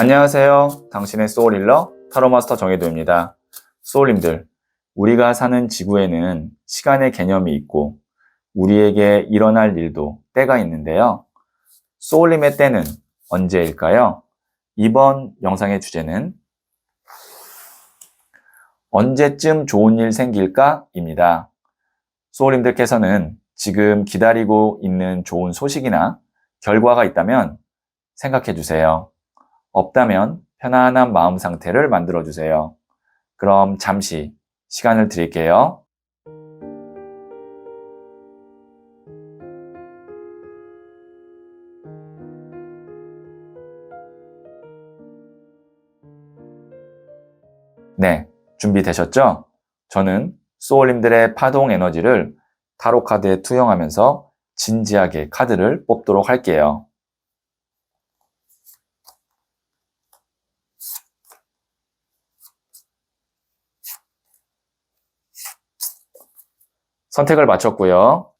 안녕하세요. 당신의 소울힐러 타로마스터 정혜도입니다. 소울님들, 우리가 사는 지구에는 시간의 개념이 있고 우리에게 일어날 일도 때가 있는데요. 소울님의 때는 언제일까요? 이번 영상의 주제는 언제쯤 좋은 일 생길까? 입니다. 소울님들께서는 지금 기다리고 있는 좋은 소식이나 결과가 있다면 생각해 주세요. 없다면 편안한 마음 상태를 만들어 주세요. 그럼 잠시 시간을 드릴게요. 네, 준비되셨죠? 저는 소울님들의 파동 에너지를 타로 카드에 투영하면서 진지하게 카드를 뽑도록 할게요. 선택을 마쳤고요.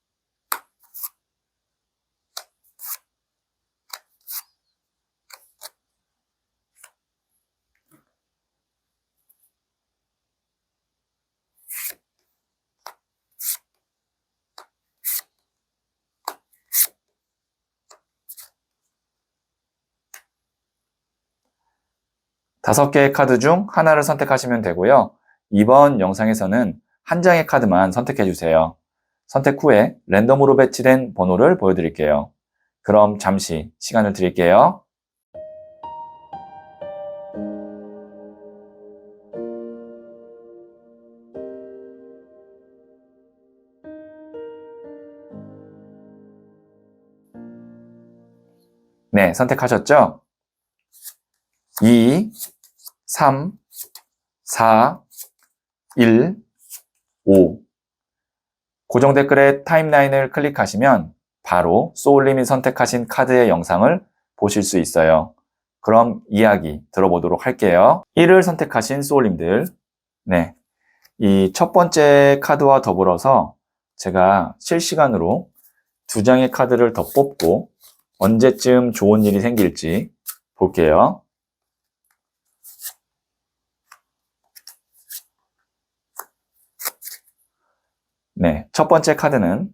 다섯 개의 카드 중 하나를 선택하시면 되고요. 이번 영상에서는 한 장의 카드만 선택해 주세요. 선택 후에 랜덤으로 배치된 번호를 보여드릴게요. 그럼 잠시 시간을 드릴게요. 네, 선택하셨죠? 2, 3, 4, 1, 5. 고정 댓글에 타임라인을 클릭하시면 바로 소울님이 선택하신 카드의 영상을 보실 수 있어요. 그럼 이야기 들어보도록 할게요. 1을 선택하신 소울님들, 네, 이 첫 번째 카드와 더불어서 제가 실시간으로 두 장의 카드를 더 뽑고 언제쯤 좋은 일이 생길지 볼게요. 네, 첫 번째 카드는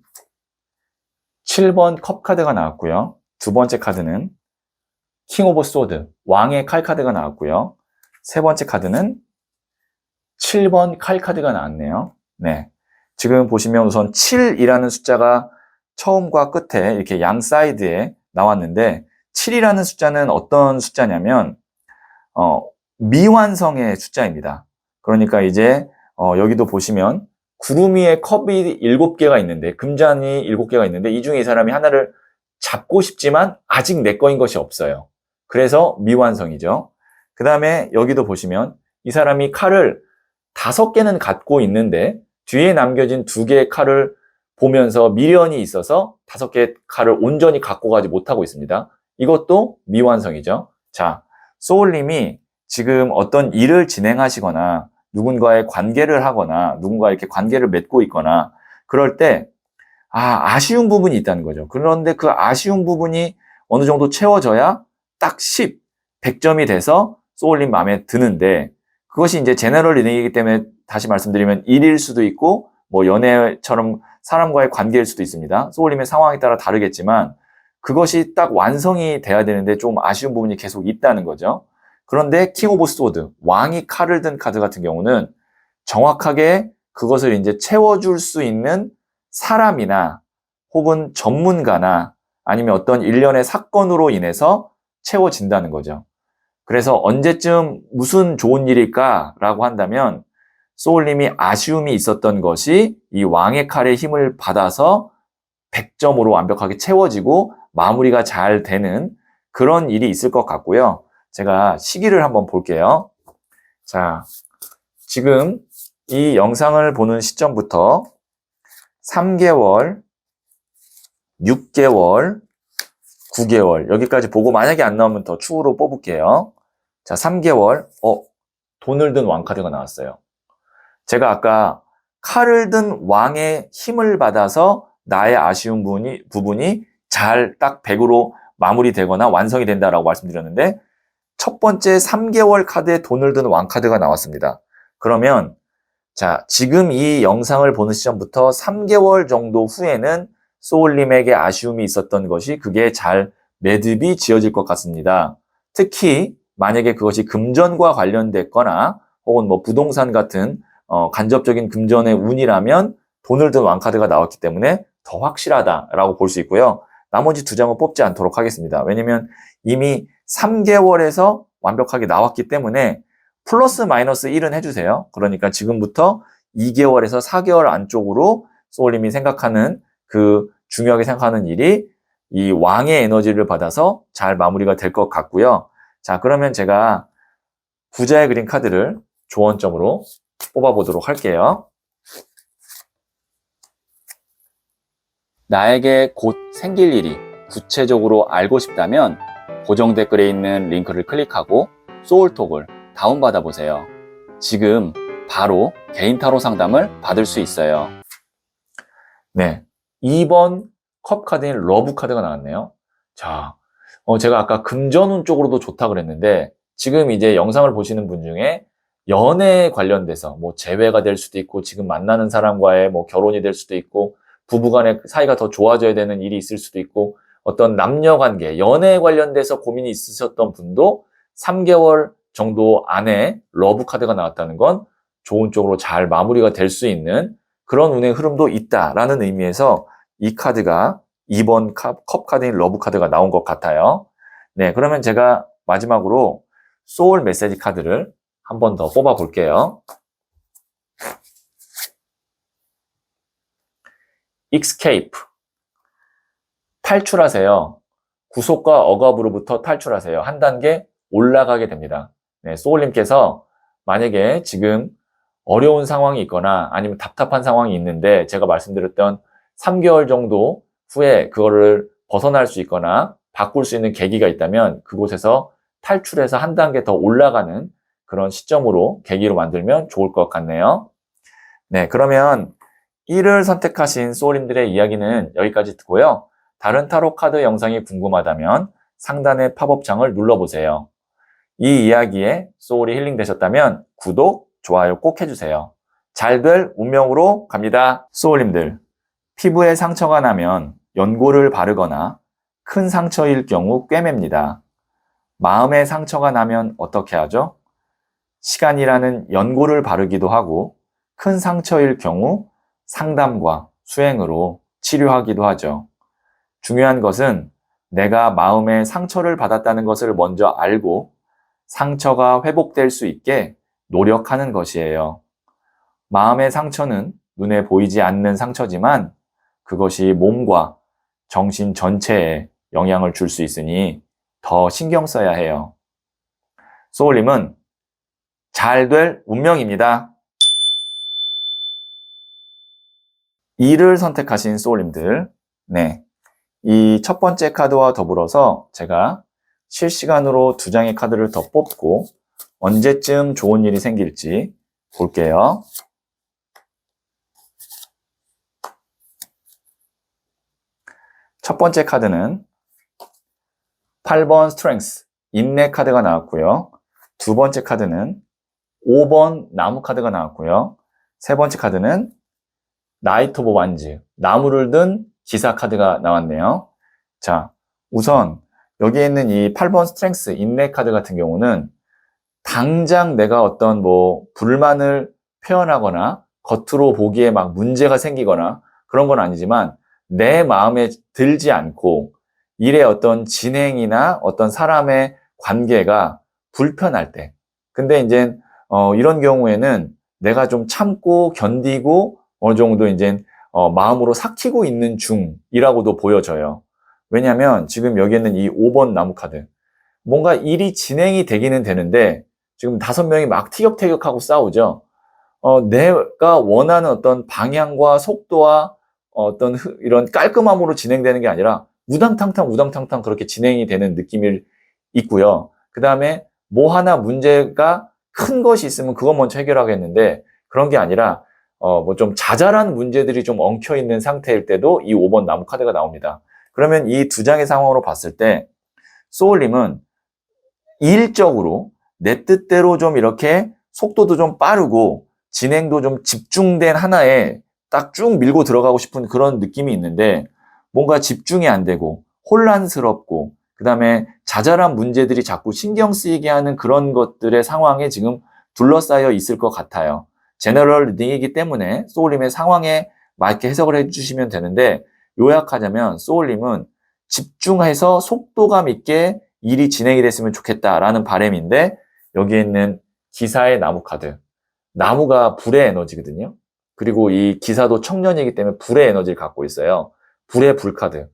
7번 컵 카드가 나왔고요. 두 번째 카드는 킹 오브 소드, 왕의 칼 카드가 나왔고요. 세 번째 카드는 7번 칼 카드가 나왔네요. 네, 지금 보시면 우선 7이라는 숫자가 처음과 끝에 이렇게 양 사이드에 나왔는데 7이라는 숫자는 어떤 숫자냐면 미완성의 숫자입니다. 그러니까 이제 여기도 보시면 구름 위에 컵이 7개가 있는데 금잔이 7개가 있는데 이 중에 이 사람이 하나를 잡고 싶지만 아직 내 거인 것이 없어요. 그래서 미완성이죠. 그 다음에 여기도 보시면 이 사람이 칼을 5개는 갖고 있는데 뒤에 남겨진 2개의 칼을 보면서 미련이 있어서 5개의 칼을 온전히 갖고 가지 못하고 있습니다. 이것도 미완성이죠. 자, 소울님이 지금 어떤 일을 진행하시거나 누군가의 관계를 하거나 누군가 이렇게 관계를 맺고 있거나 그럴 때 아쉬운 부분이 있다는 거죠. 그런데 그 아쉬운 부분이 어느 정도 채워져야 딱 10, 100점이 돼서 소울님 마음에 드는데 그것이 이제 제너럴 리딩이기 때문에 다시 말씀드리면 일일 수도 있고 뭐 연애처럼 사람과의 관계일 수도 있습니다. 소울님의 상황에 따라 다르겠지만 그것이 딱 완성이 돼야 되는데 좀 아쉬운 부분이 계속 있다는 거죠. 그런데 킹 오브 소드, 왕이 칼을 든 카드 같은 경우는 정확하게 그것을 이제 채워줄 수 있는 사람이나 혹은 전문가나 아니면 어떤 일련의 사건으로 인해서 채워진다는 거죠. 그래서 언제쯤 무슨 좋은 일일까라고 한다면 소울님이 아쉬움이 있었던 것이 이 왕의 칼의 힘을 받아서 100점으로 완벽하게 채워지고 마무리가 잘 되는 그런 일이 있을 것 같고요. 제가 시기를 한번 볼게요. 자, 지금 이 영상을 보는 시점부터 3개월, 6개월, 9개월 여기까지 보고 만약에 안 나오면 더 추후로 뽑을게요. 자, 3개월, 돈을 든 왕카드가 나왔어요. 제가 아까 칼을 든 왕의 힘을 받아서 나의 아쉬운 부분이 잘 딱 100으로 마무리되거나 완성이 된다라고 말씀드렸는데 첫 번째 3개월 카드에 돈을 든 왕카드가 나왔습니다. 그러면 자, 지금 이 영상을 보는 시점부터 3개월 정도 후에는 소울님에게 아쉬움이 있었던 것이 그게 잘 매듭이 지어질 것 같습니다. 특히 만약에 그것이 금전과 관련됐거나 혹은 뭐 부동산 같은 간접적인 금전의 운이라면 돈을 든 왕카드가 나왔기 때문에 더 확실하다라고 볼 수 있고요. 나머지 두 장은 뽑지 않도록 하겠습니다. 왜냐면 이미 3개월에서 완벽하게 나왔기 때문에 플러스 마이너스 1은 해주세요. 그러니까 지금부터 2개월에서 4개월 안쪽으로 소울님이 생각하는 그 중요하게 생각하는 일이 이 왕의 에너지를 받아서 잘 마무리가 될 것 같고요. 자, 그러면 제가 부자의 그린 카드를 조언점으로 뽑아보도록 할게요. 나에게 곧 생길 일이 구체적으로 알고 싶다면 고정 댓글에 있는 링크를 클릭하고 소울톡을 다운받아 보세요. 지금 바로 개인 타로 상담을 받을 수 있어요. 네, 2번 컵 카드인 러브 카드가 나왔네요. 자, 제가 아까 금전운 쪽으로도 좋다 그랬는데 지금 이제 영상을 보시는 분 중에 연애에 관련돼서 뭐 재회가 될 수도 있고 지금 만나는 사람과의 뭐 결혼이 될 수도 있고 부부간의 사이가 더 좋아져야 되는 일이 있을 수도 있고 어떤 남녀관계, 연애에 관련돼서 고민이 있으셨던 분도 3개월 정도 안에 러브 카드가 나왔다는 건 좋은 쪽으로 잘 마무리가 될 수 있는 그런 운의 흐름도 있다라는 의미에서 이 카드가 2번 컵 카드인 러브 카드가 나온 것 같아요. 네, 그러면 제가 마지막으로 소울 메시지 카드를 한 번 더 뽑아 볼게요. escape. 탈출하세요. 구속과 억압으로부터 탈출하세요. 한 단계 올라가게 됩니다. 네, 소울님께서 만약에 지금 어려운 상황이 있거나 아니면 답답한 상황이 있는데 제가 말씀드렸던 3개월 정도 후에 그거를 벗어날 수 있거나 바꿀 수 있는 계기가 있다면 그곳에서 탈출해서 한 단계 더 올라가는 그런 시점으로 계기로 만들면 좋을 것 같네요. 네, 그러면 1을 선택하신 소울님들의 이야기는 여기까지 듣고요. 다른 타로 카드 영상이 궁금하다면 상단의 팝업창을 눌러보세요. 이 이야기에 소울이 힐링되셨다면 구독, 좋아요 꼭 해주세요. 잘 될 운명으로 갑니다. 소울님들, 피부에 상처가 나면 연고를 바르거나 큰 상처일 경우 꿰맵니다. 마음에 상처가 나면 어떻게 하죠? 시간이라는 연고를 바르기도 하고 큰 상처일 경우 상담과 수행으로 치료하기도 하죠. 중요한 것은 내가 마음에 상처를 받았다는 것을 먼저 알고 상처가 회복될 수 있게 노력하는 것이에요. 마음의 상처는 눈에 보이지 않는 상처지만 그것이 몸과 정신 전체에 영향을 줄 수 있으니 더 신경 써야 해요. 소울님은 잘 될 운명입니다. 2를 선택하신 소울님들, 네, 이 첫 번째 카드와 더불어서 제가 실시간으로 2장의 카드를 더 뽑고 언제쯤 좋은 일이 생길지 볼게요. 첫 번째 카드는 8번 스트렝스, 인내 카드가 나왔고요. 두 번째 카드는 5번 나무 카드가 나왔고요. 세 번째 카드는 나이트 오브 완즈, 나무를 든 기사 카드가 나왔네요. 자, 우선 여기에 있는 이 8번 스트렝스, 인내 카드 같은 경우는 당장 내가 어떤 뭐 불만을 표현하거나 겉으로 보기에 막 문제가 생기거나 그런 건 아니지만 내 마음에 들지 않고 일의 어떤 진행이나 어떤 사람의 관계가 불편할 때. 근데 이제 이런 경우에는 내가 좀 참고 견디고 어느 정도 이제 마음으로 삭히고 있는 중이라고도 보여져요. 왜냐하면 지금 여기에는 이 5번 나무 카드. 뭔가 일이 진행이 되기는 되는데 지금 5명이 막 티격태격하고 싸우죠. 내가 원하는 어떤 방향과 속도와 어떤 이런 깔끔함으로 진행되는 게 아니라 우당탕탕 그렇게 진행이 되는 느낌이 있고요. 그 다음에 뭐 하나 문제가 큰 것이 있으면 그거 먼저 해결하겠는데 그런 게 아니라 뭐 좀 자잘한 문제들이 좀 엉켜 있는 상태일 때도 이 5번 나무 카드가 나옵니다. 그러면 이 2장의 상황으로 봤을 때 소울님은 일적으로 내 뜻대로 좀 이렇게 속도도 좀 빠르고 진행도 좀 집중된 하나에 딱 쭉 밀고 들어가고 싶은 그런 느낌이 있는데 뭔가 집중이 안 되고 혼란스럽고 그다음에 자잘한 문제들이 자꾸 신경 쓰이게 하는 그런 것들의 상황에 지금 둘러싸여 있을 것 같아요. 제너럴 리딩이기 때문에 소울님의 상황에 맞게 해석을 해주시면 되는데 요약하자면 소울님은 집중해서 속도감 있게 일이 진행이 됐으면 좋겠다라는 바람인데 여기에 있는 기사의 나무 카드. 나무가 불의 에너지거든요. 그리고 이 기사도 청년이기 때문에 불의 에너지를 갖고 있어요. 불의 불카드.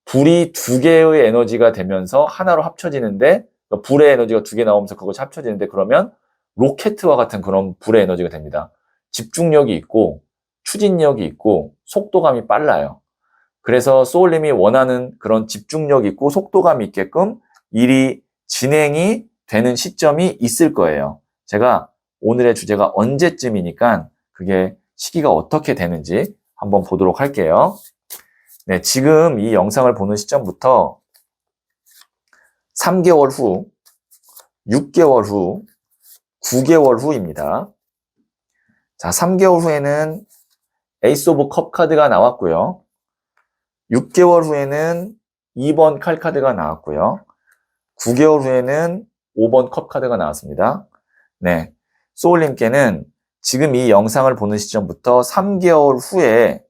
불이 두 개의 에너지가 되면서 하나로 합쳐지는데 불의 에너지가 두 개 나오면서 그것이 합쳐지는데 그러면 로켓과 같은 그런 불의 에너지가 됩니다. 집중력이 있고 추진력이 있고 속도감이 빨라요. 그래서 소울님이 원하는 그런 집중력 있고 속도감 있게끔 일이 진행이 되는 시점이 있을 거예요. 제가 오늘의 주제가 언제쯤이니까 그게 시기가 어떻게 되는지 한번 보도록 할게요. 네, 지금 이 영상을 보는 시점부터 3개월 후, 6개월 후, 9개월 후입니다. 자, 3개월 후에는 에이스 오브 컵 카드가 나왔고요. 6개월 후에는 2번 칼 카드가 나왔고요. 9개월 후에는 5번 컵 카드가 나왔습니다. 네, 소울님께는 지금 이 영상을 보는 시점부터 3개월 후에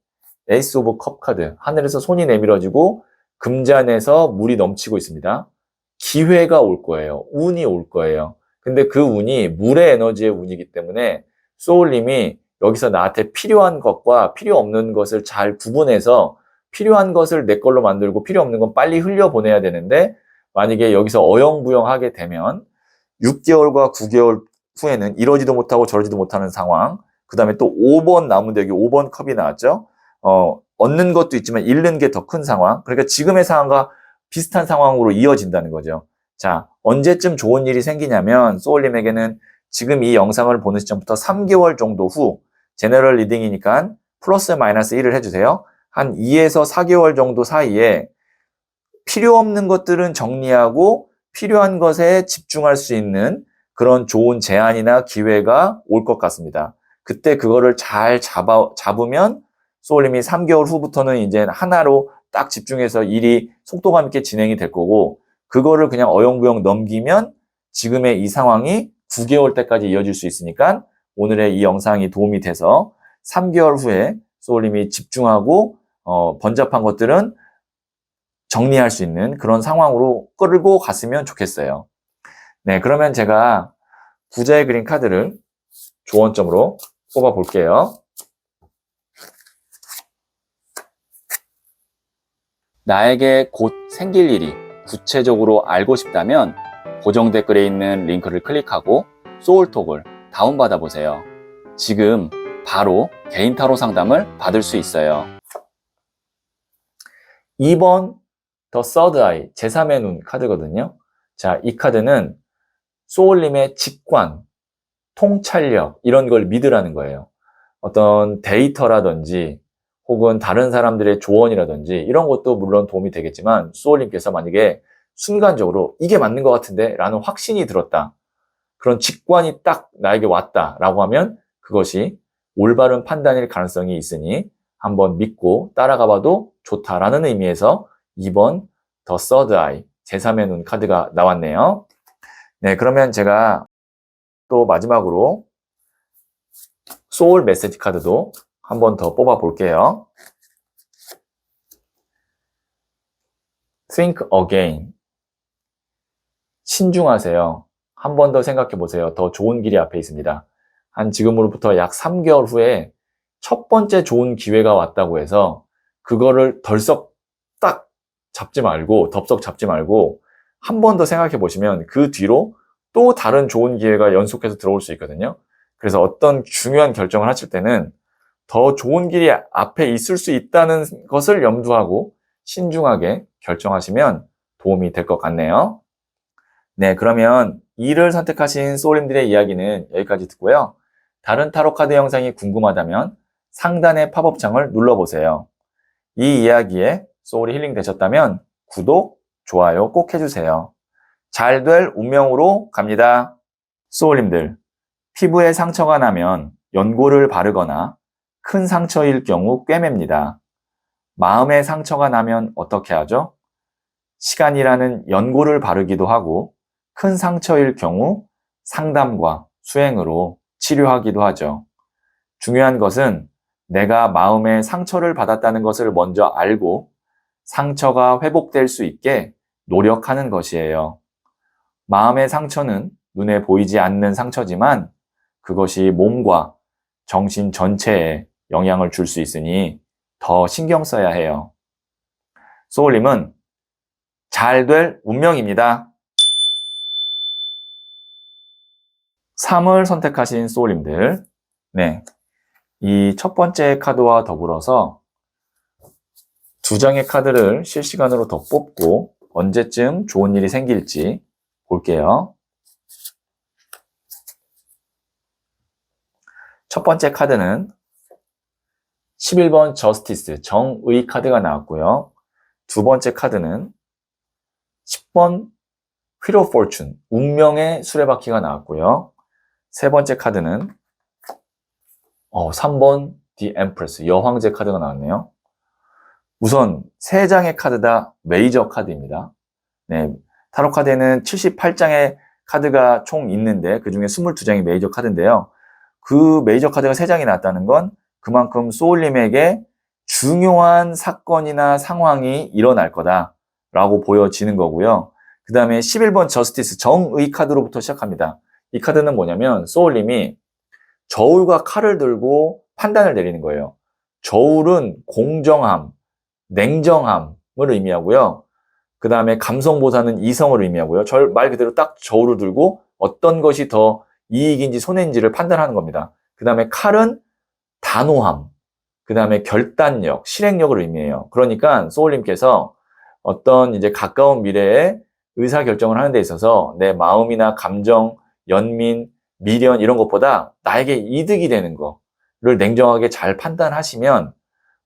에이스 오브 컵 카드, 하늘에서 손이 내밀어지고 금잔에서 물이 넘치고 있습니다. 기회가 올 거예요. 운이 올 거예요. 근데 그 운이 물의 에너지의 운이기 때문에 소울님이 여기서 나한테 필요한 것과 필요 없는 것을 잘 구분해서 필요한 것을 내 걸로 만들고 필요 없는 건 빨리 흘려보내야 되는데 만약에 여기서 어영부영하게 되면 6개월과 9개월 후에는 이러지도 못하고 저러지도 못하는 상황. 그 다음에 또 5번 나무인데 여기 5번 컵이 나왔죠. 얻는 것도 있지만 잃는 게 더 큰 상황. 그러니까 지금의 상황과 비슷한 상황으로 이어진다는 거죠. 자, 언제쯤 좋은 일이 생기냐면 소울님에게는 지금 이 영상을 보는 시점부터 3개월 정도 후 제너럴 리딩이니까 플러스 마이너스 1을 해주세요. 한 2에서 4개월 정도 사이에 필요 없는 것들은 정리하고 필요한 것에 집중할 수 있는 그런 좋은 제안이나 기회가 올 것 같습니다. 그때 그거를 잘 잡으면 소울님이 3개월 후부터는 이제 하나로 딱 집중해서 일이 속도감 있게 진행이 될 거고 그거를 그냥 어영부영 넘기면 지금의 이 상황이 9개월 때까지 이어질 수 있으니까 오늘의 이 영상이 도움이 돼서 3개월 후에 소울님이 집중하고 번잡한 것들은 정리할 수 있는 그런 상황으로 끌고 갔으면 좋겠어요. 네, 그러면 제가 부자의 그린 카드를 조언점으로 뽑아 볼게요. 나에게 곧 생길 일이 구체적으로 알고 싶다면 고정 댓글에 있는 링크를 클릭하고 소울톡을 다운받아 보세요. 지금 바로 개인 타로 상담을 받을 수 있어요. 2번 더 서드 아이, 제3의 눈 카드거든요. 자, 이 카드는 소울님의 직관, 통찰력 이런 걸 믿으라는 거예요. 어떤 데이터라든지 혹은 다른 사람들의 조언이라든지 이런 것도 물론 도움이 되겠지만 소울님께서 만약에 순간적으로 이게 맞는 것 같은데 라는 확신이 들었다. 그런 직관이 딱 나에게 왔다 라고 하면 그것이 올바른 판단일 가능성이 있으니 한번 믿고 따라가 봐도 좋다라는 의미에서 2번 더 서드 아이, 제3의 눈 카드가 나왔네요. 네, 그러면 제가 또 마지막으로 소울 메시지 카드도 한 번 더 뽑아 볼게요. Think again. 신중하세요. 한 번 더 생각해 보세요. 더 좋은 길이 앞에 있습니다. 한 지금으로부터 약 3개월 후에 첫 번째 좋은 기회가 왔다고 해서 그거를 덜썩 딱 잡지 말고 덥석 잡지 말고 한 번 더 생각해 보시면 그 뒤로 또 다른 좋은 기회가 연속해서 들어올 수 있거든요. 그래서 어떤 중요한 결정을 하실 때는 더 좋은 길이 앞에 있을 수 있다는 것을 염두하고 신중하게 결정하시면 도움이 될 것 같네요. 네, 그러면 2를 선택하신 소울님들의 이야기는 여기까지 듣고요. 다른 타로 카드 영상이 궁금하다면 상단의 팝업 창을 눌러보세요. 이 이야기에 소울이 힐링 되셨다면 구독, 좋아요 꼭 해주세요. 잘 될 운명으로 갑니다. 소울님들, 피부에 상처가 나면 연고를 바르거나 큰 상처일 경우 꿰맵니다. 마음에 상처가 나면 어떻게 하죠? 시간이라는 연고를 바르기도 하고 큰 상처일 경우 상담과 수행으로 치료하기도 하죠. 중요한 것은 내가 마음에 상처를 받았다는 것을 먼저 알고 상처가 회복될 수 있게 노력하는 것이에요. 마음의 상처는 눈에 보이지 않는 상처지만 그것이 몸과 정신 전체에 영향을 줄 수 있으니 더 신경 써야 해요. 소울님은 잘 될 운명입니다. 3을 선택하신 소울님들, 네, 이 첫 번째 카드와 더불어서 2장의 카드를 실시간으로 더 뽑고 언제쯤 좋은 일이 생길지 볼게요. 첫 번째 카드는 11번 저스티스, 정의 카드가 나왔고요. 두 번째 카드는 10번 휠 오브 포춘, 운명의 수레바퀴가 나왔고요. 세 번째 카드는 3번 디 엠프레스, 여황제 카드가 나왔네요. 우선 세 장의 카드 다 메이저 카드입니다. 네, 타로 카드에는 78장의 카드가 총 있는데 그중에 22장이 메이저 카드인데요. 그 메이저 카드가 3장이 나왔다는 건 그만큼 소울님에게 중요한 사건이나 상황이 일어날 거다라고 보여지는 거고요. 그 다음에 11번 저스티스, 정의 카드로부터 시작합니다. 이 카드는 뭐냐면 소울님이 저울과 칼을 들고 판단을 내리는 거예요. 저울은 공정함, 냉정함을 의미하고요. 그 다음에 감성보다는 이성을 의미하고요. 말 그대로 딱 저울을 들고 어떤 것이 더 이익인지 손해인지를 판단하는 겁니다. 그 다음에 칼은 단호함, 그 다음에 결단력, 실행력을 의미해요. 그러니까 소울님께서 어떤 이제 가까운 미래에 의사결정을 하는 데 있어서 내 마음이나 감정, 연민, 미련 이런 것보다 나에게 이득이 되는 거를 냉정하게 잘 판단하시면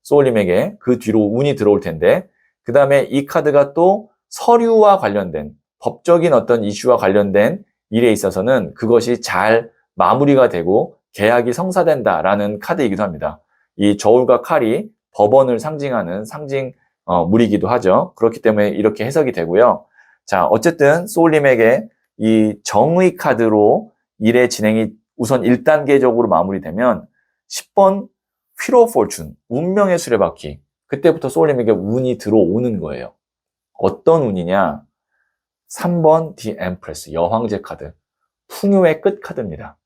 소울님에게 그 뒤로 운이 들어올 텐데, 그 다음에 이 카드가 또 서류와 관련된 법적인 어떤 이슈와 관련된 일에 있어서는 그것이 잘 마무리가 되고 계약이 성사된다라는 카드이기도 합니다. 이 저울과 칼이 법원을 상징하는 물이기도 하죠. 그렇기 때문에 이렇게 해석이 되고요. 자, 어쨌든 소울님에게 이 정의 카드로 일의 진행이 우선 1단계적으로 마무리되면 10번 휠 오브 포춘, 운명의 수레바퀴, 그때부터 소울님에게 운이 들어오는 거예요. 어떤 운이냐? 3번 디 엠프레스, 여황제 카드, 풍요의 끝 카드입니다.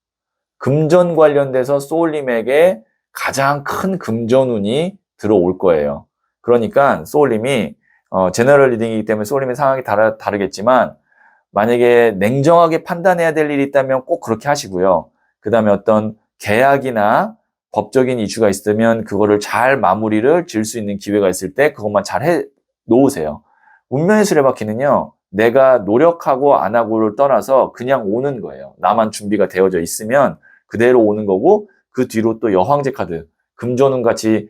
금전 관련돼서 소울님에게 가장 큰 금전운이 들어올 거예요. 그러니까 소울님이 제너럴 리딩이기 때문에 소울님의 상황이 다르겠지만 만약에 냉정하게 판단해야 될 일이 있다면 꼭 그렇게 하시고요. 그 다음에 어떤 계약이나 법적인 이슈가 있으면 그거를 잘 마무리를 지을 수 있는 기회가 있을 때 그것만 잘 해 놓으세요. 운명의 수레바퀴는요, 내가 노력하고 안 하고를 떠나서 그냥 오는 거예요. 나만 준비가 되어져 있으면 그대로 오는 거고, 그 뒤로 또 여황제 카드, 금전운 같이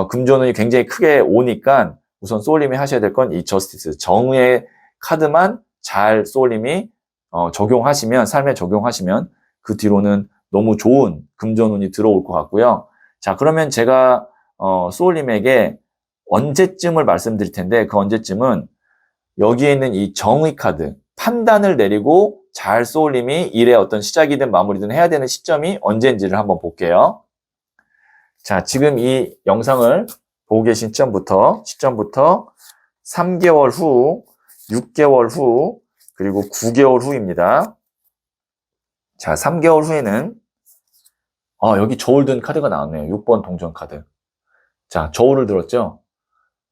금전운이 굉장히 크게 오니까 우선 소울님이 하셔야 될 건 이 저스티스, 정의의 카드만 잘 소울님이 적용하시면, 삶에 적용하시면 그 뒤로는 너무 좋은 금전운이 들어올 것 같고요. 자, 그러면 제가 소울님에게 언제쯤을 말씀드릴 텐데, 그 언제쯤은 여기에 있는 이 정의 카드, 판단을 내리고 잘 소울님이 일의 어떤 시작이든 마무리든 해야 되는 시점이 언제인지를 한번 볼게요. 자, 지금 이 영상을 보고 계신 시점부터 3개월 후, 6개월 후, 그리고 9개월 후입니다. 자, 3개월 후에는 여기 저울 든 카드가 나왔네요. 6번 동전 카드. 자, 저울을 들었죠?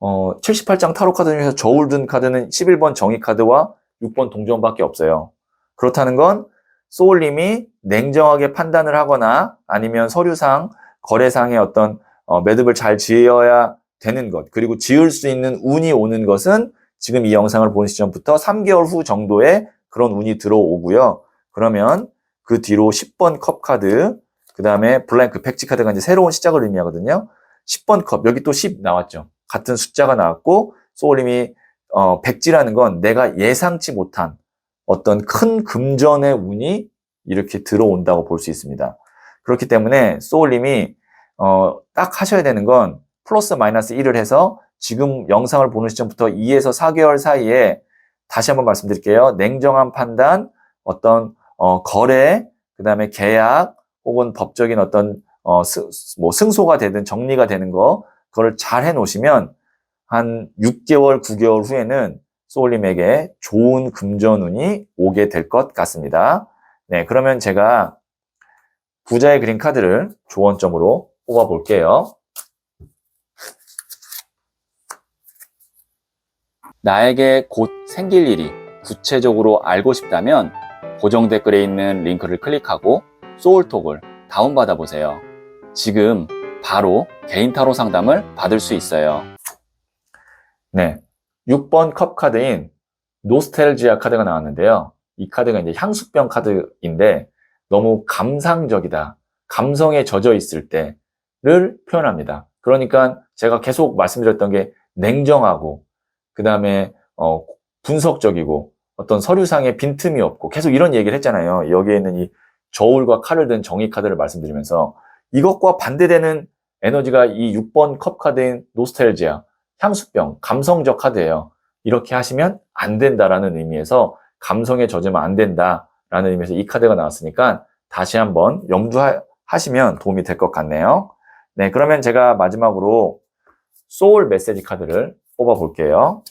78장 타로 카드 중에서 저울 든 카드는 11번 정의 카드와 6번 동전밖에 없어요. 그렇다는 건 소울님이 냉정하게 판단을 하거나 아니면 서류상, 거래상의 어떤 매듭을 잘 지어야 되는 것, 그리고 지을 수 있는 운이 오는 것은 지금 이 영상을 보는 시점부터 3개월 후 정도에 그런 운이 들어오고요. 그러면 그 뒤로 10번 컵 카드, 그 다음에 블랭크 백지 카드가 이제 새로운 시작을 의미하거든요. 10번 컵, 여기 또 10 나왔죠. 같은 숫자가 나왔고, 소울님이 백지라는 건 내가 예상치 못한 어떤 큰 금전의 운이 이렇게 들어온다고 볼 수 있습니다. 그렇기 때문에 소울님이 딱 하셔야 되는 건 플러스 마이너스 1을 해서 지금 영상을 보는 시점부터 2에서 4개월 사이에 다시 한번 말씀드릴게요. 냉정한 판단, 어떤 거래, 그 다음에 계약 혹은 법적인 어떤 승소가 되든 정리가 되는 거 그걸 잘 해놓으시면 한 6개월, 9개월 후에는 소울님에게 좋은 금전운이 오게 될 것 같습니다. 네, 그러면 제가 부자의 그림 카드를 조언점으로 뽑아 볼게요. 나에게 곧 생길 일이 구체적으로 알고 싶다면 고정 댓글에 있는 링크를 클릭하고 소울톡을 다운받아 보세요. 지금 바로 개인 타로 상담을 받을 수 있어요. 네, 6번 컵 카드인 노스텔지아 카드가 나왔는데요. 이 카드가 이제 향수병 카드인데 너무 감상적이다. 감성에 젖어 있을 때를 표현합니다. 그러니까 제가 계속 말씀드렸던 게 냉정하고 그 다음에 분석적이고 어떤 서류상에 빈틈이 없고 계속 이런 얘기를 했잖아요. 여기에 있는 이 저울과 칼을 든 정의 카드를 말씀드리면서 이것과 반대되는 에너지가 이 6번 컵 카드인 노스텔지아 향수병, 감성적 카드예요. 이렇게 하시면 안 된다라는 의미에서 감성에 젖으면 안 된다라는 의미에서 이 카드가 나왔으니까 다시 한번 염두하시면 도움이 될 것 같네요. 네, 그러면 제가 마지막으로 소울 메시지 카드를 뽑아 볼게요.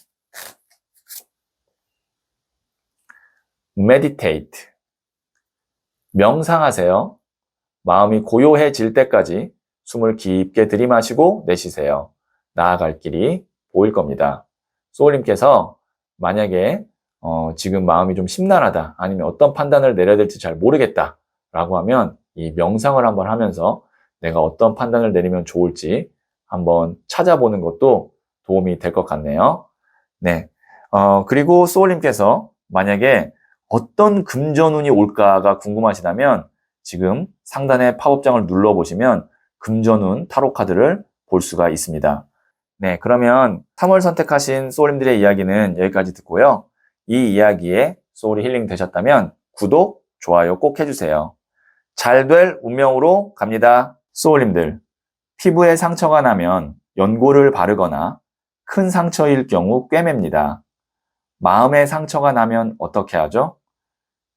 Meditate. 명상하세요. 마음이 고요해질 때까지 숨을 깊게 들이마시고 내쉬세요. 나아갈 길이 보일 겁니다. 소울님께서 만약에 지금 마음이 좀 심란하다 아니면 어떤 판단을 내려야 될지 잘 모르겠다 라고 하면 이 명상을 한번 하면서 내가 어떤 판단을 내리면 좋을지 한번 찾아보는 것도 도움이 될 것 같네요. 네. 그리고 소울님께서 만약에 어떤 금전운이 올까가 궁금하시다면 지금 상단의 팝업장을 눌러보시면 금전운 타로 카드를 볼 수가 있습니다. 네, 그러면 3월 선택하신 소울님들의 이야기는 여기까지 듣고요. 이 이야기에 소울이 힐링 되셨다면 구독, 좋아요 꼭 해주세요. 잘 될 운명으로 갑니다. 소울님들, 피부에 상처가 나면 연고를 바르거나 큰 상처일 경우 꿰맵니다. 마음에 상처가 나면 어떻게 하죠?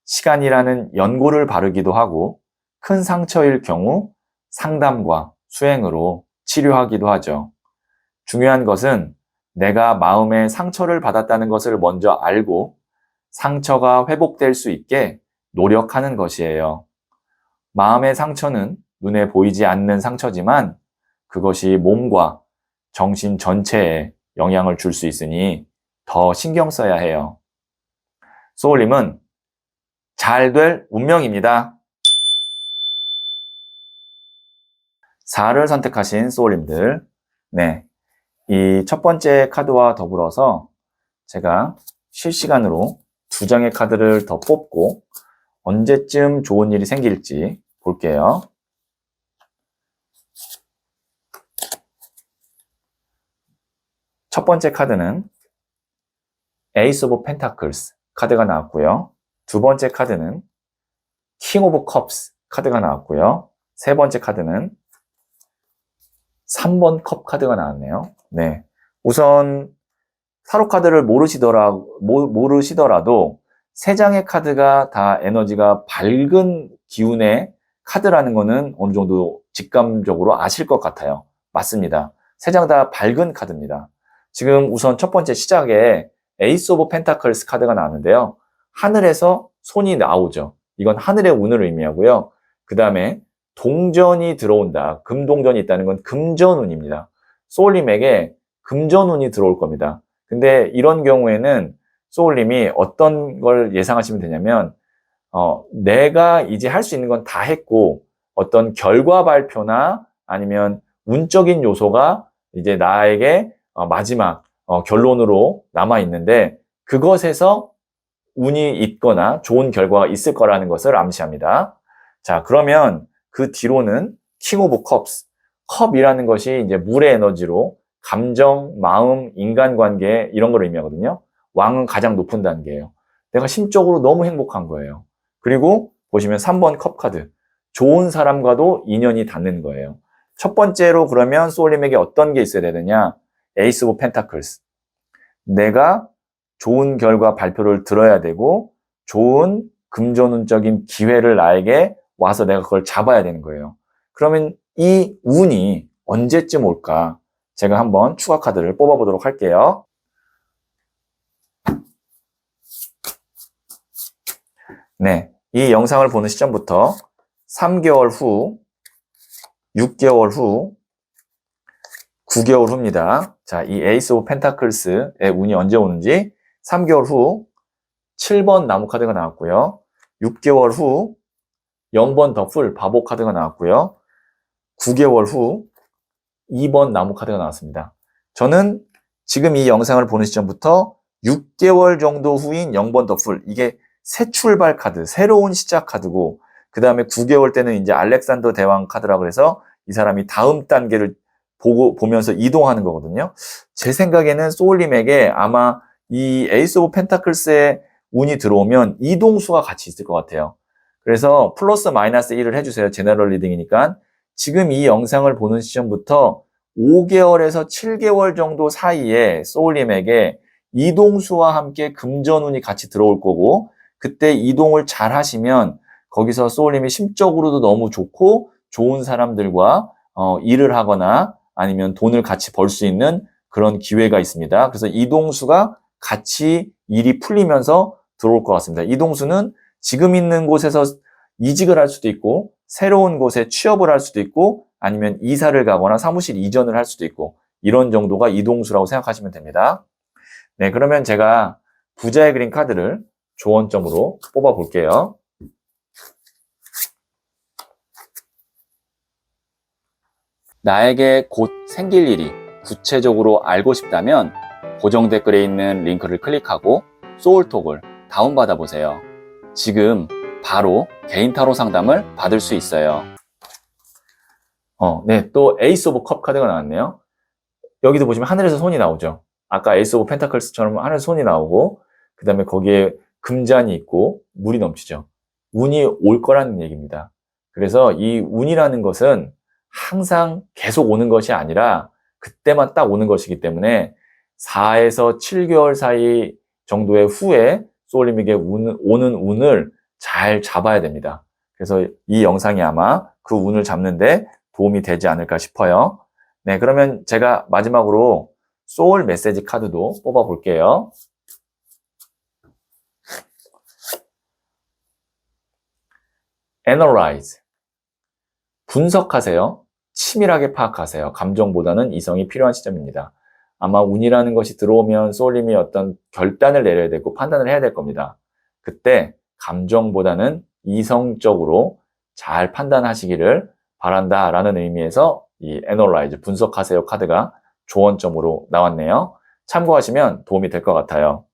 시간이라는 연고를 바르기도 하고 큰 상처일 경우 상담과 수행으로 치료하기도 하죠. 중요한 것은 내가 마음에 상처를 받았다는 것을 먼저 알고 상처가 회복될 수 있게 노력하는 것이에요. 마음의 상처는 눈에 보이지 않는 상처지만 그것이 몸과 정신 전체에 영향을 줄 수 있으니 더 신경 써야 해요. 소울님은 잘 될 운명입니다. 4를 선택하신 소울님들, 네, 이 첫 번째 카드와 더불어서 제가 실시간으로 2장의 카드를 더 뽑고 언제쯤 좋은 일이 생길지 볼게요. 첫 번째 카드는 에이스 오브 펜타클스 카드가 나왔고요. 두 번째 카드는 킹 오브 컵스 카드가 나왔고요. 세 번째 카드는 3번 컵 카드가 나왔네요. 네. 우선 타로 카드를 모르시더라도 세 장의 카드가 다 에너지가 밝은 기운의 카드라는 거는 어느 정도 직감적으로 아실 것 같아요. 맞습니다. 세 장 다 밝은 카드입니다. 지금 우선 첫 번째 시작에 에이스 오브 펜타클스 카드가 나왔는데요. 하늘에서 손이 나오죠. 이건 하늘의 운을 의미하고요. 그 다음에 동전이 들어온다. 금동전이 있다는 건 금전운입니다. 소울님에게 금전운이 들어올 겁니다. 근데 이런 경우에는 소울님이 어떤 걸 예상하시면 되냐면 내가 이제 할 수 있는 건 다 했고 어떤 결과 발표나 아니면 운적인 요소가 이제 나에게 마지막 결론으로 남아 있는데 그것에서 운이 있거나 좋은 결과가 있을 거라는 것을 암시합니다. 자, 그러면 그 뒤로는 킹 오브 컵스. 컵이라는 것이 이제 물의 에너지로 감정, 마음, 인간관계 이런 걸 의미하거든요. 왕은 가장 높은 단계예요. 내가 심적으로 너무 행복한 거예요. 그리고 보시면 3번 컵 카드. 좋은 사람과도 인연이 닿는 거예요. 첫 번째로 그러면 소울님에게 어떤 게 있어야 되느냐? 에이스 오브 펜타클스. 내가 좋은 결과 발표를 들어야 되고 좋은 금전운적인 기회를 나에게 와서 내가 그걸 잡아야 되는 거예요. 그러면 이 운이 언제쯤 올까? 제가 한번 추가 카드를 뽑아보도록 할게요. 네, 이 영상을 보는 시점부터 3개월 후, 6개월 후, 9개월 후입니다. 자, 이 에이스 오브 펜타클스의 운이 언제 오는지 3개월 후 7번 나무 카드가 나왔고요. 6개월 후 0번 더풀 바보 카드가 나왔고요. 9개월 후 2번 나무 카드가 나왔습니다. 저는 지금 이 영상을 보는 시점부터 6개월 정도 후인 0번 더풀, 이게 새 출발 카드, 새로운 시작 카드고, 그 다음에 9개월 때는 이제 알렉산더 대왕 카드라 그래서 이 사람이 다음 단계를 보면서 이동하는 거거든요. 제 생각에는 소울님에게 아마 이 에이스 오브 펜타클스의 운이 들어오면 이동수가 같이 있을 것 같아요. 그래서 플러스 마이너스 1을 해주세요. 제너럴 리딩이니까. 지금 이 영상을 보는 시점부터 5개월에서 7개월 정도 사이에 소울님에게 이동수와 함께 금전운이 같이 들어올 거고, 그때 이동을 잘 하시면 거기서 소울님이 심적으로도 너무 좋고 좋은 사람들과 일을 하거나 아니면 돈을 같이 벌 수 있는 그런 기회가 있습니다. 그래서 이동수가 같이 일이 풀리면서 들어올 것 같습니다. 이동수는 지금 있는 곳에서 이직을 할 수도 있고 새로운 곳에 취업을 할 수도 있고 아니면 이사를 가거나 사무실 이전을 할 수도 있고 이런 정도가 이동수라고 생각하시면 됩니다. 네, 그러면 제가 부자의 그림 카드를 조언점으로 뽑아 볼게요. 나에게 곧 생길 일이 구체적으로 알고 싶다면 고정 댓글에 있는 링크를 클릭하고 소울톡을 다운받아 보세요. 지금 바로 개인 타로 상담을 받을 수 있어요. 네, 또 에이스 오브 컵 카드가 나왔네요. 여기도 보시면 하늘에서 손이 나오죠. 아까 에이스 오브 펜타클스처럼 하늘에서 손이 나오고 그 다음에 거기에 금잔이 있고 물이 넘치죠. 운이 올 거라는 얘기입니다. 그래서 이 운이라는 것은 항상 계속 오는 것이 아니라 그때만 딱 오는 것이기 때문에 4에서 7개월 사이 정도의 후에 소울님에게 오는 운을 잘 잡아야 됩니다. 그래서 이 영상이 아마 그 운을 잡는데 도움이 되지 않을까 싶어요. 네, 그러면 제가 마지막으로 소울 메시지 카드도 뽑아 볼게요. Analyze. 분석하세요. 치밀하게 파악하세요. 감정보다는 이성이 필요한 시점입니다. 아마 운이라는 것이 들어오면 소울님이 어떤 결단을 내려야 되고 판단을 해야 될 겁니다. 그때 감정보다는 이성적으로 잘 판단하시기를 바란다라는 의미에서 이 Analyze, 분석하세요 카드가 조언점으로 나왔네요. 참고하시면 도움이 될 것 같아요.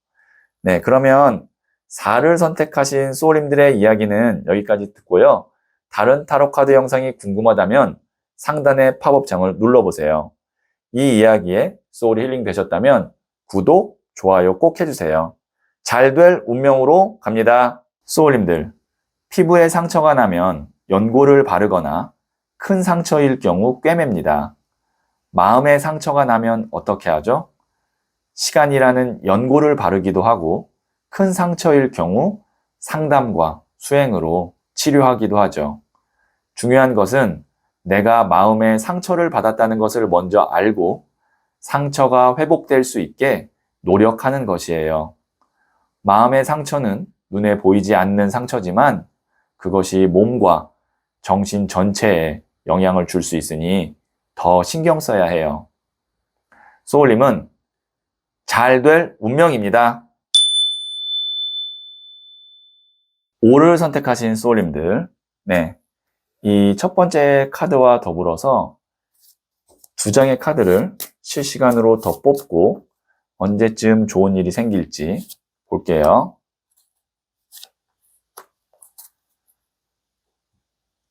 네, 그러면 4를 선택하신 소울님들의 이야기는 여기까지 듣고요. 다른 타로 카드 영상이 궁금하다면 상단의 팝업창을 눌러보세요. 이 이야기에 소울이 힐링 되셨다면 구독, 좋아요 꼭 해주세요. 잘 될 운명으로 갑니다. 소울님들, 피부에 상처가 나면 연고를 바르거나 큰 상처일 경우 꿰맵니다. 마음에 상처가 나면 어떻게 하죠? 시간이라는 연고를 바르기도 하고 큰 상처일 경우 상담과 수행으로 치료하기도 하죠. 중요한 것은 내가 마음에 상처를 받았다는 것을 먼저 알고 상처가 회복될 수 있게 노력하는 것이에요. 마음의 상처는 눈에 보이지 않는 상처지만 그것이 몸과 정신 전체에 영향을 줄 수 있으니 더 신경 써야 해요. 소울님은 잘 될 운명입니다. 5를 선택하신 소울님들, 네, 이 첫 번째 카드와 더불어서 2장의 카드를 실시간으로 더 뽑고 언제쯤 좋은 일이 생길지 볼게요.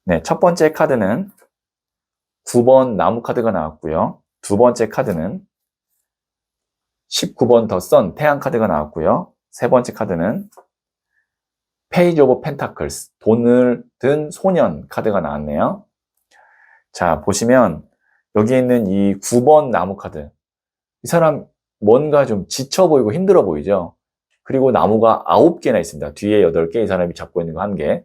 네, 첫 번째 카드는 9번 나무 카드가 나왔고요. 두 번째 카드는 19번 더 선 태양 카드가 나왔고요. 세 번째 카드는 페이지 오브 펜타클스, 돈을 든 소년 카드가 나왔네요. 자, 보시면 여기 있는 이 9번 나무 카드. 이 사람 뭔가 좀 지쳐 보이고 힘들어 보이죠? 그리고 나무가 9개나 있습니다. 뒤에 8개, 이 사람이 잡고 있는 거 1개.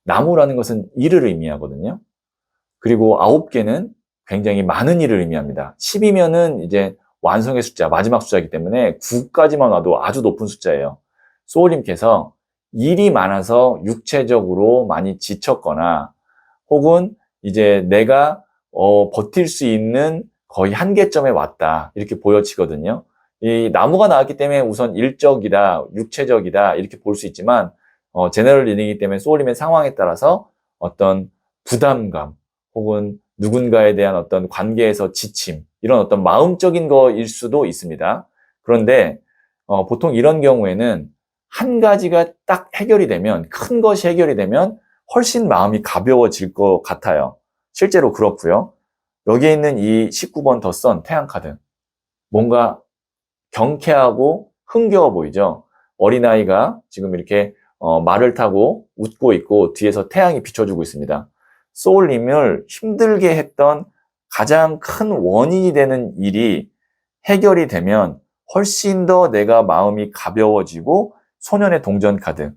나무라는 것은 일을 의미하거든요. 그리고 9개는 굉장히 많은 일을 의미합니다. 10이면은 이제 완성의 숫자, 마지막 숫자이기 때문에 9까지만 와도 아주 높은 숫자예요. 소울님께서 일이 많아서 육체적으로 많이 지쳤거나 혹은 이제 내가 버틸 수 있는 거의 한계점에 왔다, 이렇게 보여지거든요. 이 나무가 나왔기 때문에 우선 일적이다, 육체적이다 이렇게 볼 수 있지만 제너럴 리딩이기 때문에 소울님의 상황에 따라서 어떤 부담감 혹은 누군가에 대한 어떤 관계에서 지침, 이런 어떤 마음적인 거일 수도 있습니다. 그런데 보통 이런 경우에는 한 가지가 딱 해결이 되면, 큰 것이 해결이 되면 훨씬 마음이 가벼워질 것 같아요. 실제로 그렇고요. 여기에 있는 이 19번 더 선 태양 카드, 뭔가 경쾌하고 흥겨워 보이죠? 어린아이가 지금 이렇게 말을 타고 웃고 있고 뒤에서 태양이 비춰주고 있습니다. 소울님을 힘들게 했던 가장 큰 원인이 되는 일이 해결이 되면 훨씬 더 내가 마음이 가벼워지고, 소년의 동전 카드,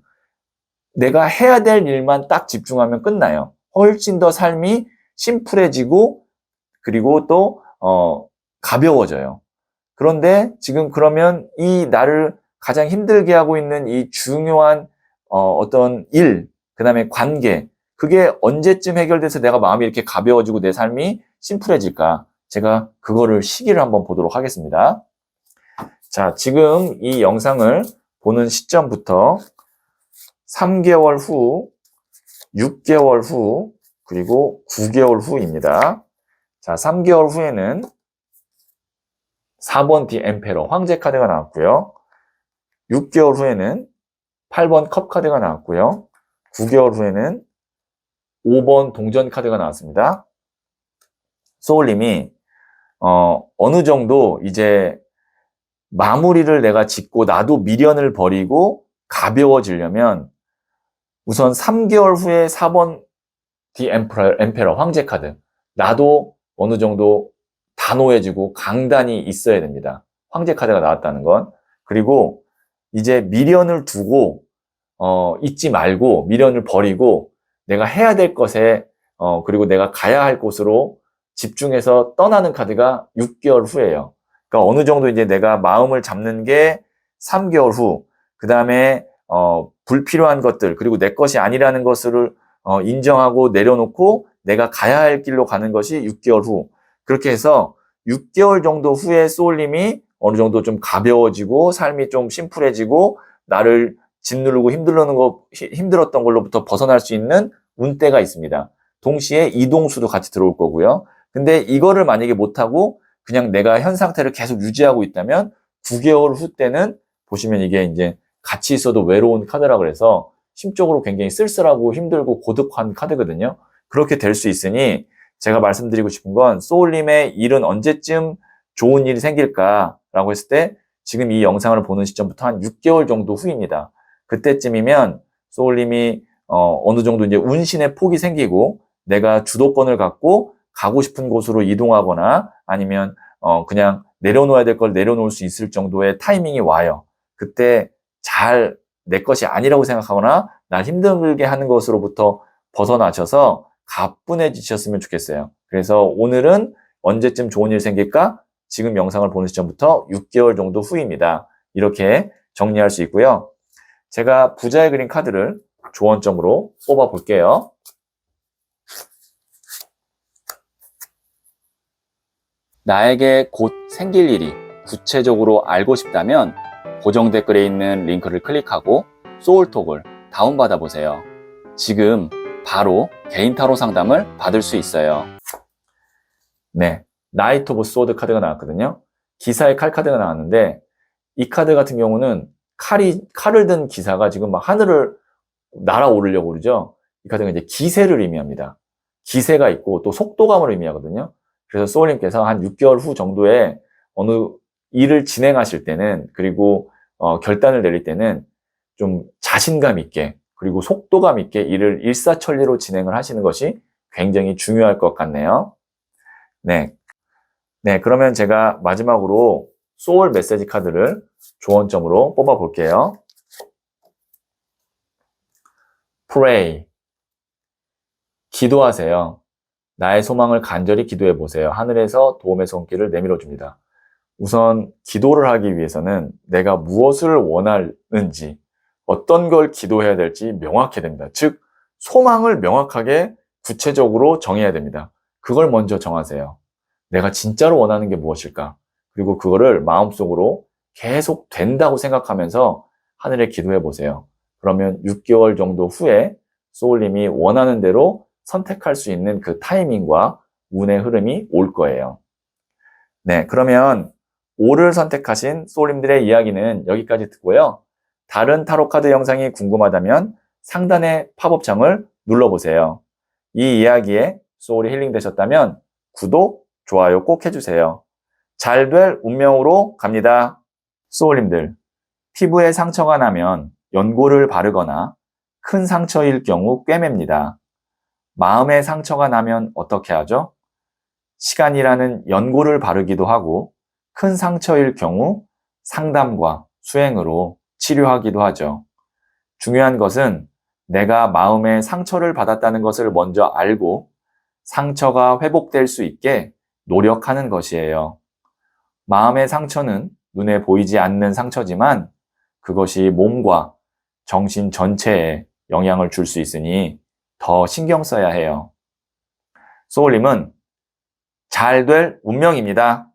내가 해야 될 일만 딱 집중하면 끝나요. 훨씬 더 삶이 심플해지고 그리고 또 가벼워져요. 그런데 지금 그러면 이 나를 가장 힘들게 하고 있는 이 중요한 어떤 일, 그 다음에 관계, 그게 언제쯤 해결돼서 내가 마음이 이렇게 가벼워지고 내 삶이 심플해질까? 제가 그거를 시기를 한번 보도록 하겠습니다. 자, 지금 이 영상을 보는 시점부터 3개월 후, 6개월 후, 그리고 9개월 후입니다. 자, 3개월 후에는 4번 디 엠페러 황제 카드가 나왔고요. 6개월 후에는 8번 컵 카드가 나왔고요. 9개월 후에는 5번 동전 카드가 나왔습니다. 소울님이 어느 정도 이제 마무리를 내가 짓고 나도 미련을 버리고 가벼워지려면 우선 3개월 후에 4번 디 엠페러 황제 카드, 나도 어느 정도 단호해지고 강단이 있어야 됩니다. 황제 카드가 나왔다는 건. 그리고 이제 미련을 두고 잊지 말고 미련을 버리고 내가 해야 될 것에 그리고 내가 가야 할 곳으로 집중해서 떠나는 카드가 6개월 후예요. 그러니까 어느 정도 이제 내가 마음을 잡는 게 3개월 후, 그 다음에 불필요한 것들, 그리고 내 것이 아니라는 것을 인정하고 내려놓고 내가 가야 할 길로 가는 것이 6개월 후. 그렇게 해서 6개월 정도 후에 소울님이 어느 정도 좀 가벼워지고 삶이 좀 심플해지고 나를 짓누르고 힘들었던 걸로부터 벗어날 수 있는 운대가 있습니다. 동시에 이동수도 같이 들어올 거고요. 근데 이거를 만약에 못하고 그냥 내가 현 상태를 계속 유지하고 있다면 9개월 후 때는 보시면 이게 이제 같이 있어도 외로운 카드라 그래서 심적으로 굉장히 쓸쓸하고 힘들고 고독한 카드거든요. 그렇게 될 수 있으니 제가 말씀드리고 싶은 건, 소울님의 일은 언제쯤 좋은 일이 생길까라고 했을 때 지금 이 영상을 보는 시점부터 한 6개월 정도 후입니다. 그때쯤이면 소울님이 어느 정도 이제 운신의 폭이 생기고 내가 주도권을 갖고 가고 싶은 곳으로 이동하거나 아니면 그냥 내려놓아야 될 걸 내려놓을 수 있을 정도의 타이밍이 와요. 그때 잘 내 것이 아니라고 생각하거나 날 힘들게 하는 것으로부터 벗어나셔서 가뿐해지셨으면 좋겠어요. 그래서 오늘은 언제쯤 좋은 일 생길까? 지금 영상을 보는 시점부터 6개월 정도 후입니다. 이렇게 정리할 수 있고요. 제가 부자의 그림 카드를 조언점으로 뽑아 볼게요. 나에게 곧 생길 일이 구체적으로 알고 싶다면 고정 댓글에 있는 링크를 클릭하고 소울톡을 다운받아 보세요. 지금 바로 개인 타로 상담을 받을 수 있어요. 네, 나이트 오브 소드 카드가 나왔거든요. 기사의 칼 카드가 나왔는데 이 카드 같은 경우는 칼을 든 기사가 지금 막 하늘을 날아오르려고 그러죠. 이 카드가 이제 기세를 의미합니다. 기세가 있고 또 속도감을 의미하거든요. 그래서 소울님께서 한 6개월 후 정도에 어느 일을 진행하실 때는, 그리고 결단을 내릴 때는 좀 자신감 있게, 그리고 속도감 있게 일을 일사천리로 진행을 하시는 것이 굉장히 중요할 것 같네요. 네. 네, 그러면 제가 마지막으로 소울 메시지 카드를 조언점으로 뽑아 볼게요. Pray. 기도하세요. 나의 소망을 간절히 기도해 보세요. 하늘에서 도움의 손길을 내밀어 줍니다. 우선 기도를 하기 위해서는 내가 무엇을 원하는지, 어떤 걸 기도해야 될지 명확해야 됩니다. 즉, 소망을 명확하게 구체적으로 정해야 됩니다. 그걸 먼저 정하세요. 내가 진짜로 원하는 게 무엇일까? 그리고 그거를 마음속으로 계속 된다고 생각하면서 하늘에 기도해 보세요. 그러면 6개월 정도 후에 소울님이 원하는 대로 선택할 수 있는 그 타이밍과 운의 흐름이 올 거예요. 네, 그러면 5를 선택하신 소울님들의 이야기는 여기까지 듣고요. 다른 타로 카드 영상이 궁금하다면 상단의 팝업창을 눌러보세요. 이 이야기에 소울이 힐링 되셨다면 구독, 좋아요 꼭 해주세요. 잘 될 운명으로 갑니다. 소울님들, 피부에 상처가 나면 연고를 바르거나 큰 상처일 경우 꿰맵니다. 마음에 상처가 나면 어떻게 하죠? 시간이라는 연고를 바르기도 하고 큰 상처일 경우 상담과 수행으로 치료하기도 하죠. 중요한 것은 내가 마음에 상처를 받았다는 것을 먼저 알고 상처가 회복될 수 있게 노력하는 것이에요. 마음의 상처는 눈에 보이지 않는 상처지만 그것이 몸과 정신 전체에 영향을 줄 수 있으니 더 신경 써야 해요. 소울님은 잘 될 운명입니다.